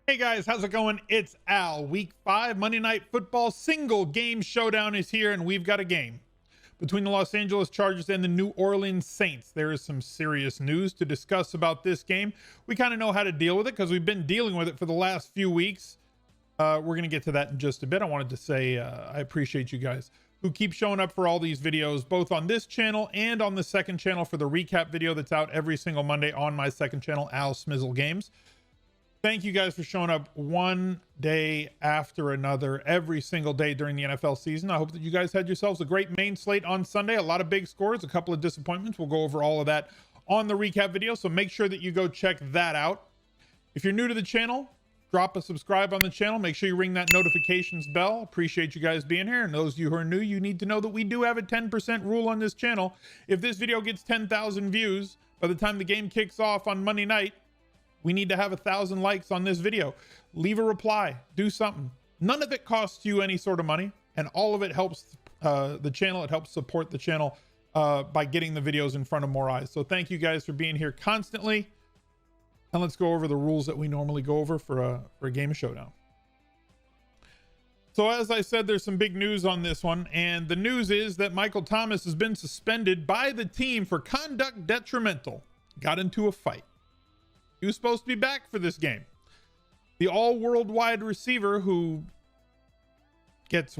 Hey guys, how's it going? It's Al. Week 5 Monday Night Football single game showdown is here, and we've got a game between the Los Angeles Chargers and the New Orleans Saints. There is some serious news to discuss about this game. We kind of know how to deal with it because we've been dealing with it for the last few weeks. We're going to get to that in just a bit. I wanted to say I appreciate you guys who keep showing up for all these videos, both on this channel and on the second channel for the recap video that's out every single Monday on my second channel, Al Smizzle Games. Thank you guys for showing up one day after another every single day during the NFL season. I hope that you guys had yourselves a great main slate on Sunday. A lot of big scores, a couple of disappointments. We'll go over all of that on the recap video, so make sure that you go check that out. If you're new to the channel, drop a subscribe on the channel. Make sure you ring that notifications bell. Appreciate you guys being here. And those of you who are new, you need to know that we do have a 10% rule on this channel. If this video gets 10,000 views by the time the game kicks off on Monday night, we need to have 1,000 likes on this video. Leave a reply, do something. None of it costs you any sort of money, and all of it helps the channel. It helps support the channel by getting the videos in front of more eyes. So thank you guys for being here constantly. And let's go over the rules that we normally go over for a game of showdown. So as I said, there's some big news on this one, and the news is that Michael Thomas has been suspended by the team for conduct detrimental. Got into a fight. He was supposed to be back for this game. The all-worldwide receiver who gets,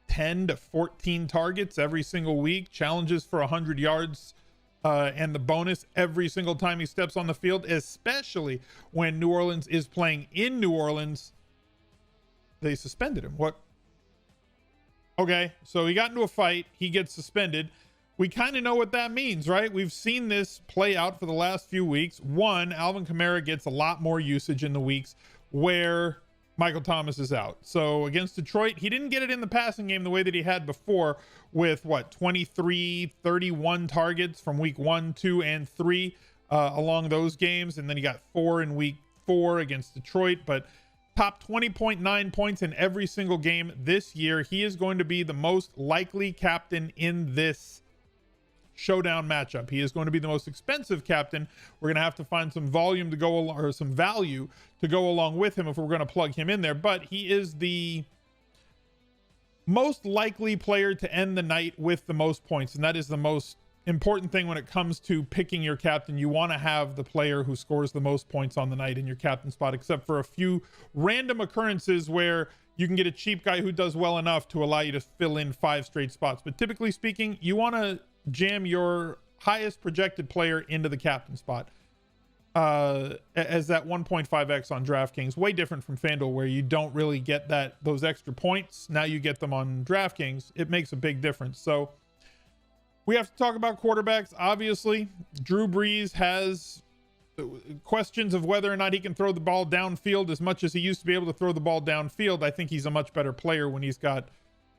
10 to 14 targets every single week, challenges for 100 yards, and the bonus every single time he steps on the field, especially when New Orleans is playing in New Orleans. They suspended him. What? Okay, so he got into a fight. He gets suspended. We kind of know what that means, right? We've seen this play out for the last few weeks. One, Alvin Kamara gets a lot more usage in the weeks where Michael Thomas is out. So against Detroit, he didn't get it in the passing game the way that he had before with 23, 31 targets from week 1, 2, and 3 along those games. And then he got 4 in week 4 against Detroit, but top 20.9 points in every single game this year. He is going to be the most likely captain in this showdown matchup. He is going to be the most expensive captain. We're going to have to find some volume to go along, or some value to go along with him if we're going to plug him in there. But he is the most likely player to end the night with the most points, and that is the most important thing when it comes to picking your captain. You want to have the player who scores the most points on the night in your captain spot, except for a few random occurrences where you can get a cheap guy who does well enough to allow you to fill in 5 straight spots. But typically speaking, you want to jam your highest projected player into the captain spot as that 1.5x on DraftKings. Way different from FanDuel, where you don't really get those extra points. Now you get them on DraftKings. It makes a big difference. So we have to talk about quarterbacks. Obviously, Drew Brees has questions of whether or not he can throw the ball downfield as much as he used to be able to throw the ball downfield. I think he's a much better player when he's got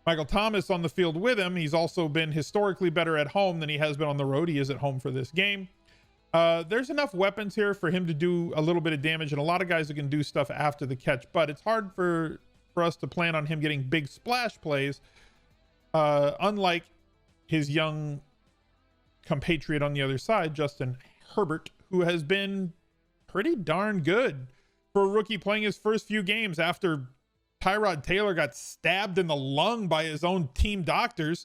Michael Thomas on the field with him. He's also been historically better at home than he has been on the road. He is at home for this game. There's enough weapons here for him to do a little bit of damage, and a lot of guys who can do stuff after the catch, but it's hard for us to plan on him getting big splash plays, unlike his young compatriot on the other side, Justin Herbert, who has been pretty darn good for a rookie playing his first few games after Tyrod Taylor got stabbed in the lung by his own team doctors.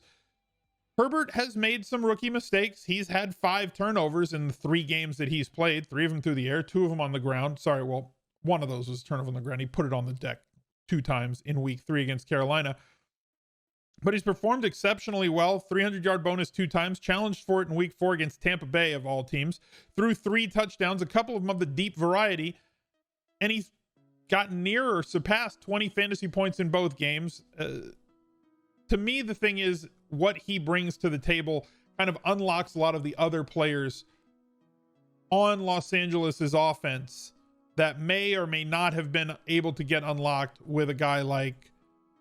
Herbert has made some rookie mistakes. He's had 5 turnovers in the 3 games that he's played, 3 of them through the air, 2 of them on the ground. Sorry, well, one of those was a turnover on the ground. He put it on the deck 2 times in week 3 against Carolina. But he's performed exceptionally well. 300-yard bonus 2 times, challenged for it in week 4 against Tampa Bay of all teams. Threw 3 touchdowns, a couple of them of the deep variety, and he's gotten near or surpassed 20 fantasy points in both games. To me, the thing is, what he brings to the table kind of unlocks a lot of the other players on Los Angeles's offense that may or may not have been able to get unlocked with a guy like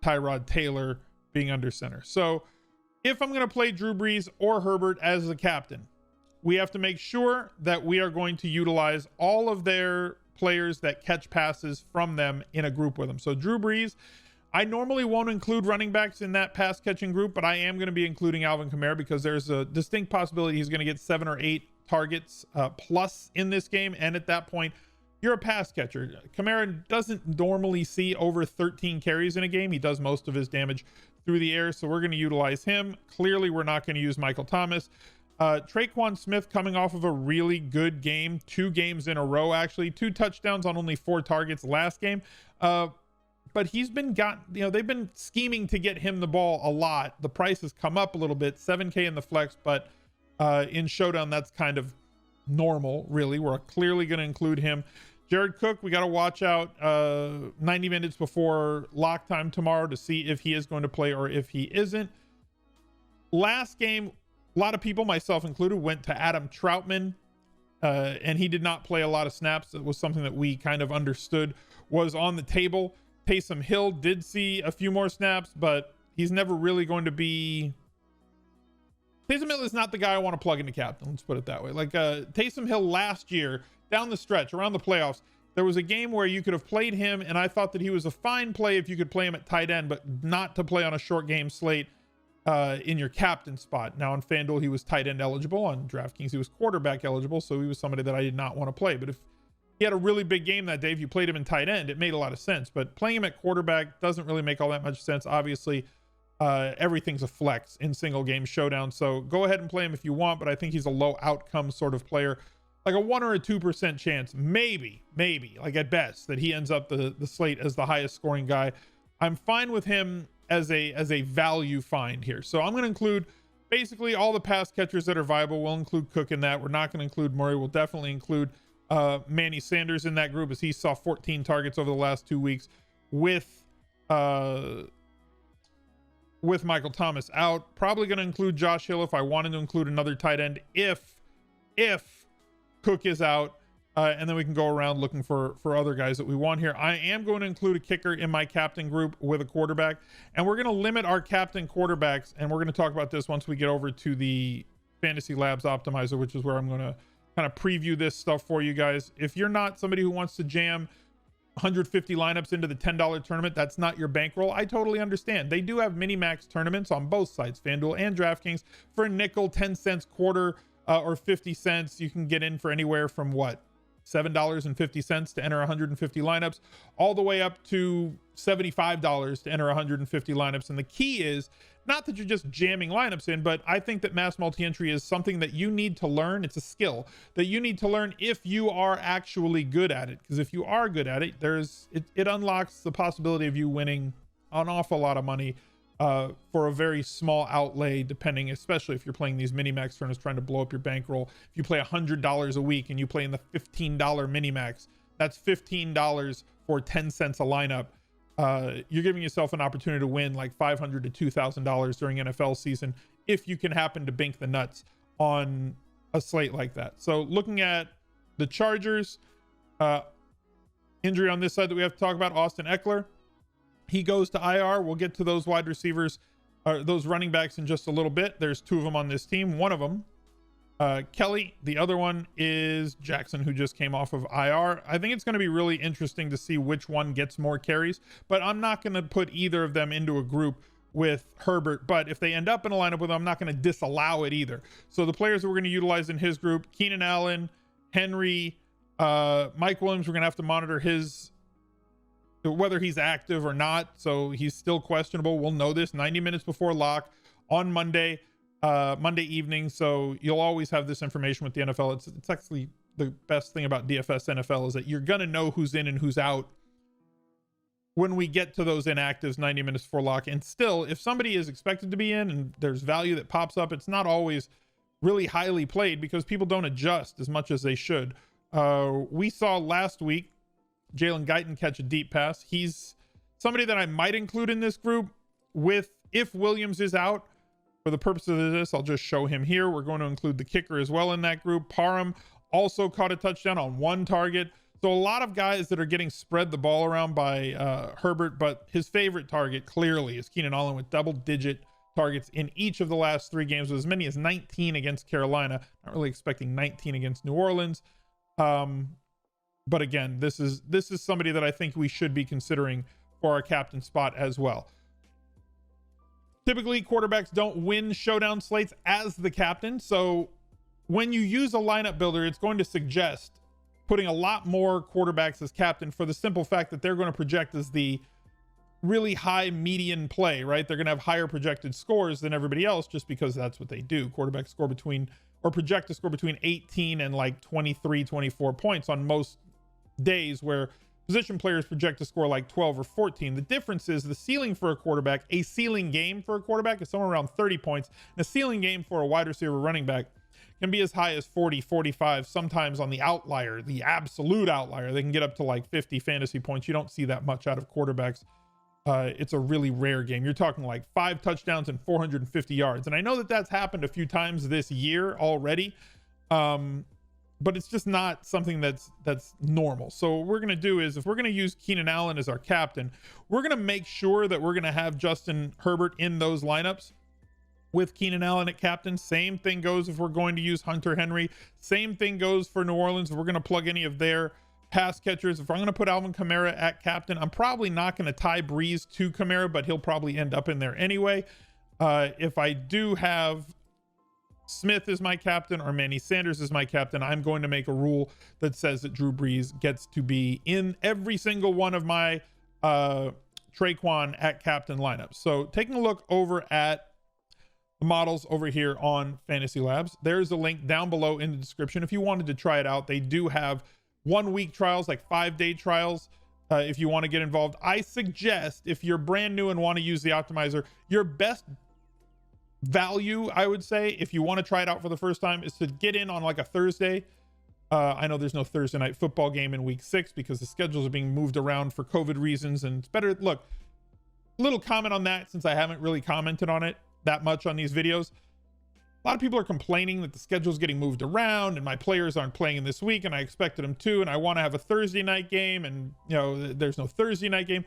Tyrod Taylor being under center. So if I'm going to play Drew Brees or Herbert as the captain, we have to make sure that we are going to utilize all of their players that catch passes from them in a group with them. So Drew Brees, I normally won't include running backs in that pass catching group, but I am going to be including Alvin Kamara because there's a distinct possibility he's going to get 7 or 8 targets plus in this game. And at that point, you're a pass catcher. Kamara doesn't normally see over 13 carries in a game. He does most of his damage through the air, so we're going to utilize him. Clearly, we're not going to use Michael Thomas. Traquan Smith coming off of a really good game, 2 games in a row, actually 2 touchdowns on only 4 targets last game. But he's been they've been scheming to get him the ball a lot. The price has come up a little bit, 7K in the flex, but in Showdown, that's kind of normal, really. We're clearly going to include him. Jared Cook, we got to watch out 90 minutes before lock time tomorrow to see if he is going to play or if he isn't. Last game, a lot of people, myself included, went to Adam Troutman, and he did not play a lot of snaps. It was something that we kind of understood was on the table. Taysom Hill did see a few more snaps, but he's never really going to be... Taysom Hill is not the guy I want to plug into captain. Let's put it that way. Like Taysom Hill last year, down the stretch, around the playoffs, there was a game where you could have played him, and I thought that he was a fine play if you could play him at tight end, but not to play on a short game slate in your captain spot. Now on FanDuel, he was tight end eligible. On DraftKings, he was quarterback eligible, so he was somebody that I did not want to play. But if he had a really big game that day, if you played him in tight end, it made a lot of sense. But playing him at quarterback doesn't really make all that much sense. Obviously, everything's a flex in single game Showdown, so go ahead and play him if you want, but I think he's a low outcome sort of player, like a 1 or a 2% chance, maybe like at best, that he ends up the slate as the highest scoring guy. I'm fine with him as a value find here. So I'm going to include basically all the pass catchers that are viable. We'll include Cook in that. We're not going to include Murray. We'll definitely include Manny Sanders in that group, as he saw 14 targets over the last 2 weeks with Michael Thomas out. Probably going to include Josh Hill if I wanted to include another tight end if Cook is out, and then we can go around looking for other guys that we want here. I am going to include a kicker in my captain group with a quarterback, and we're going to limit our captain quarterbacks, and we're going to talk about this once we get over to the Fantasy Labs Optimizer, which is where I'm going to kind of preview this stuff for you guys. If you're not somebody who wants to jam 150 lineups into the $10 tournament, that's not your bankroll, I totally understand. They do have mini max tournaments on both sites, FanDuel and DraftKings, for a nickel, 10 cents, quarter, or 50 cents. You can get in for anywhere from what, $7.50 to enter 150 lineups, all the way up to $75 to enter 150 lineups. And the key is not that you're just jamming lineups in, but I think that mass multi-entry is something that you need to learn. It's a skill that you need to learn if you are actually good at it, because if you are good at it, it unlocks the possibility of you winning an awful lot of money for a very small outlay, depending, especially if you're playing these mini max tournaments trying to blow up your bankroll. If you play $100 a week and you play in the $15 mini max, that's $15 for 10 cents a lineup. You're giving yourself an opportunity to win like $500 to $2,000 during NFL season if you can happen to bank the nuts on a slate like that. So looking at the Chargers, injury on this side that we have to talk about, Austin Eckler. He goes to IR. We'll get to those wide receivers, or those running backs, in just a little bit. There's 2 of them on this team. One of them, Kelly. The other one is Jackson, who just came off of IR. I think it's going to be really interesting to see which one gets more carries, but I'm not going to put either of them into a group with Herbert. But if they end up in a lineup with him, I'm not going to disallow it either. So the players that we're going to utilize in his group: Keenan Allen, Henry, Mike Williams. We're going to have to monitor whether he's active or not, so he's still questionable. We'll know this 90 minutes before lock on Monday evening, so you'll always have this information with the NFL. It's actually the best thing about DFS NFL is that you're gonna know who's in and who's out when we get to those inactives 90 minutes before lock. And still, if somebody is expected to be in and there's value that pops up, it's not always really highly played because people don't adjust as much as they should. We saw last week Jalen Guyton catch a deep pass. He's somebody that I might include in this group if Williams is out. For the purpose of this, I'll just show him here. We're going to include the kicker as well in that group. Parham also caught a touchdown on 1 target. So a lot of guys that are getting spread the ball around by Herbert, but his favorite target clearly is Keenan Allen with double-digit targets in each of the last 3 games, with as many as 19 against Carolina. Not really expecting 19 against New Orleans. But again, this is somebody that I think we should be considering for our captain spot as well. Typically, quarterbacks don't win showdown slates as the captain. So when you use a lineup builder, it's going to suggest putting a lot more quarterbacks as captain for the simple fact that they're going to project as the really high median play, right? They're going to have higher projected scores than everybody else just because that's what they do. Quarterbacks score between, or project to score between 18 and like 23, 24 points on most days, where position players project to score like 12 or 14. The difference is the ceiling for a quarterback, a ceiling game for a quarterback is somewhere around 30 points. And a ceiling game for a wide receiver running back can be as high as 40, 45, sometimes on the outlier, the absolute outlier. They can get up to like 50 fantasy points. You don't see that much out of quarterbacks. It's a really rare game. You're talking like 5 touchdowns and 450 yards. And I know that that's happened a few times this year already. But it's just not something that's normal. So what we're going to do is, if we're going to use Keenan Allen as our captain, we're going to make sure that we're going to have Justin Herbert in those lineups with Keenan Allen at captain. Same thing goes if we're going to use Hunter Henry. Same thing goes for New Orleans if we're going to plug any of their pass catchers. If I'm going to put Alvin Kamara at captain, I'm probably not going to tie Breeze to Kamara, but he'll probably end up in there anyway. If I do have Smith is my captain or Manny Sanders is my captain, I'm going to make a rule that says that Drew Brees gets to be in every single one of my Traquan at captain lineups. So taking a look over at the models over here on Fantasy Labs, there's a link down below in the description. If you wanted to try it out, they do have 1 week trials, like 5-day trials. If you want to get involved, I suggest, if you're brand new and want to use the optimizer, your best value, I would say, if you want to try it out for the first time, is to get in on like a Thursday. I know there's no Thursday night football game in week 6 because the schedules are being moved around for COVID reasons, and it's better. Look, little comment on that, since I haven't really commented on it that much on these videos. A lot of people are complaining that the schedule's getting moved around and my players aren't playing in this week, and I expected them to, and I want to have a Thursday night game, and you know, there's no Thursday night game.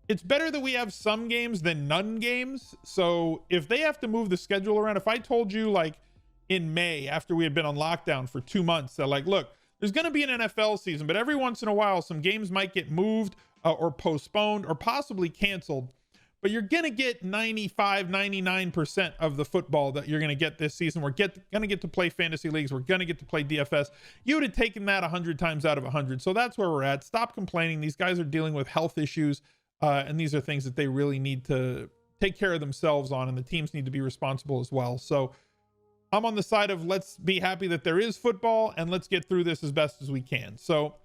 It's better that we have some games than none games. So if they have to move the schedule around, if I told you like in May, after we had been on lockdown for 2 months, that like, look, there's going to be an NFL season, but every once in a while, some games might get moved or postponed or possibly canceled, but you're going to get 95, 99% of the football that you're going to get this season. We're going to get to play fantasy leagues. We're going to get to play DFS. You would have taken that 100 times out of 100. So that's where we're at. Stop complaining. These guys are dealing with health issues. And these are things that they really need to take care of themselves on, and the teams need to be responsible as well. So I'm on the side of let's be happy that there is football, and let's get through this as best as we can. So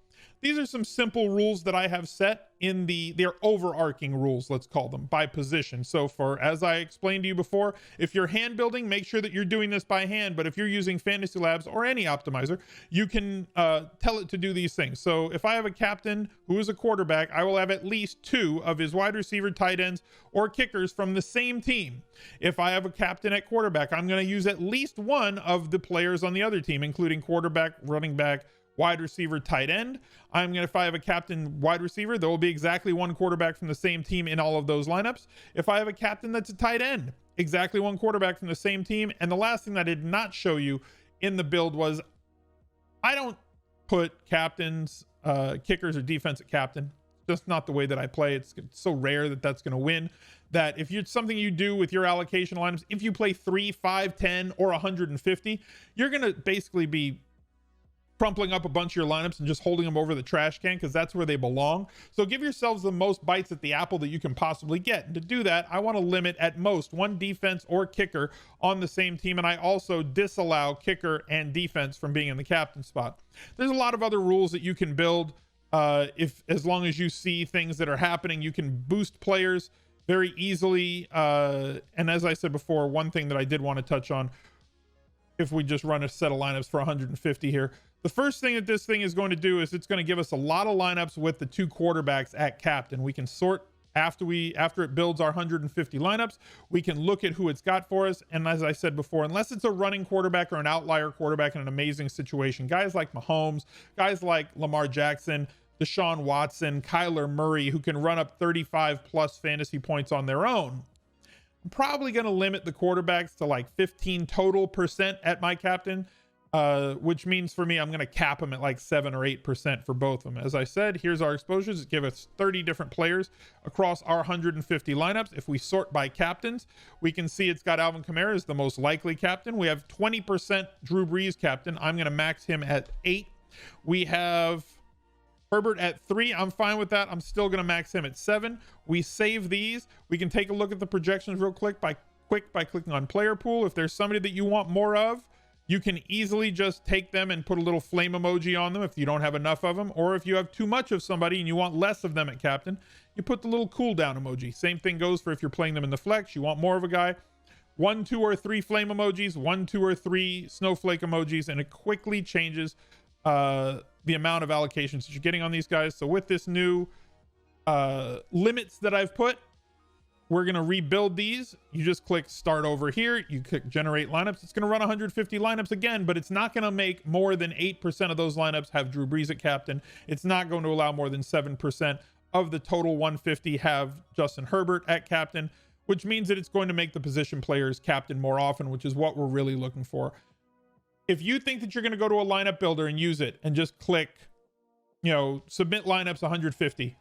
these are some simple rules that I have set in they're overarching rules, let's call them, by position. So as I explained to you before, if you're hand building, make sure that you're doing this by hand. But if you're using Fantasy Labs or any optimizer, you can tell it to do these things. So if I have a captain who is a quarterback, I will have at least 2 of his wide receiver, tight ends, or kickers from the same team. If I have a captain at quarterback, I'm going to use at least 1 of the players on the other team, including quarterback, running back, wide receiver, tight end. If I have a captain wide receiver, there will be exactly 1 quarterback from the same team in all of those lineups. If I have a captain that's a tight end, exactly 1 quarterback from the same team. And the last thing that I did not show you in the build was I don't put captains, kickers, or defense at captain. That's not the way that I play. It's so rare that that's going to win, that if it's something you do with your allocation lineups, if you play 3, 5, 10, or 150, you're going to basically be crumpling up a bunch of your lineups and just holding them over the trash can, because that's where they belong. So give yourselves the most bites at the apple that you can possibly get. And to do that, I want to limit at most 1 defense or kicker on the same team. And I also disallow kicker and defense from being in the captain spot. There's a lot of other rules that you can build. As long as you see things that are happening, you can boost players very easily. And as I said before, one thing that I did want to touch on, if we just run a set of lineups for 150 here, the first thing that this thing is going to do is it's going to give us a lot of lineups with the 2 quarterbacks at captain. We can sort after it builds our 150 lineups. We can look at who it's got for us. And as I said before, unless it's a running quarterback or an outlier quarterback in an amazing situation, guys like Mahomes, guys like Lamar Jackson, Deshaun Watson, Kyler Murray, who can run up 35 plus fantasy points on their own, I'm probably going to limit the quarterbacks to like 15 total % at my captain. Which means for me, I'm going to cap them at like 7 or 8% for both of them. As I said, here's our exposures. Give us 30 different players across our 150 lineups. If we sort by captains, we can see it's got Alvin Kamara as the most likely captain. We have 20% Drew Brees captain. I'm going to max him at 8 We have Herbert at 3. I'm fine with that. I'm still going to max him at 7. We save these. We can take a look at the projections real quick by clicking on player pool. If there's somebody that you want more of, you can easily just take them and put a little flame emoji on them if you don't have enough of them, or if you have too much of somebody and you want less of them at captain, you put the little cooldown emoji. Same thing goes for if you're playing them in the flex. You want more of a guy, 1, 2, or 3 flame emojis, 1, 2, or 3 snowflake emojis, and it quickly changes the amount of allocations that you're getting on these guys. So with this new limits that I've put, we're going to rebuild these. You just click start over here. You click generate lineups. It's going to run 150 lineups again, but it's not going to make more than 8% of those lineups have Drew Brees at captain. It's not going to allow more than 7% of the total 150 have Justin Herbert at captain, which means that it's going to make the position players captain more often, which is what we're really looking for. If you think that you're going to go to a lineup builder and use it and just click, submit lineups 150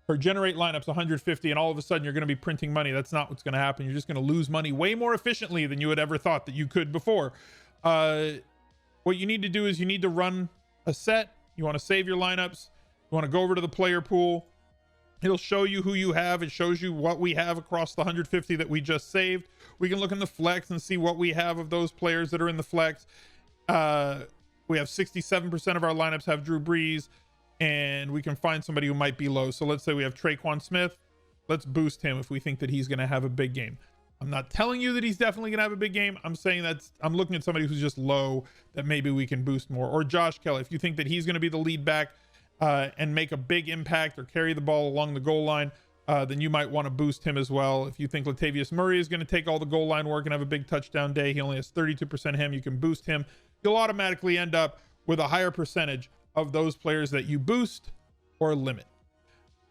or generate lineups 150, and all of a sudden you're going to be printing money, that's not what's going to happen. You're just going to lose money way more efficiently than you had ever thought that you could before. What you need to do is you need to run a set. You want to save your lineups. You want to go over to the player pool. It'll show you who you have. It shows you what we have across the 150 that we just saved. We can look in the flex and see what we have of those players that are in the flex. We have 67% of our lineups have Drew Brees, and we can find somebody who might be low. So let's say we have Traquan Smith. Let's boost him if we think that he's going to have a big game. I'm not telling you that he's definitely going to have a big game. I'm saying that I'm looking at somebody who's just low that maybe we can boost more. Or Josh Kelly, if you think that he's going to be the lead back and make a big impact or carry the ball along the goal line, then you might want to boost him as well. If you think Latavius Murray is going to take all the goal line work and have a big touchdown day, he only has 32% him, you can boost him. You'll automatically end up with a higher percentage of those players that you boost or limit.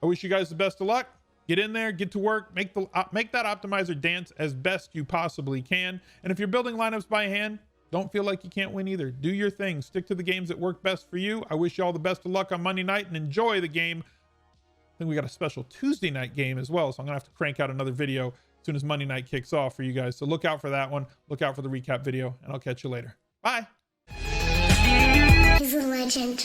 I wish you guys the best of luck. Get in there, get to work, make that optimizer dance as best you possibly can. And if you're building lineups by hand, don't feel like you can't win either. Do your thing. Stick to the games that work best for you. I wish you all the best of luck on Monday night and enjoy the game. I think we got a special Tuesday night game as well, so I'm gonna have to crank out another video as soon as Monday night kicks off for you guys. So look out for that one. Look out for the recap video, and I'll catch you later. Bye. He's a legend.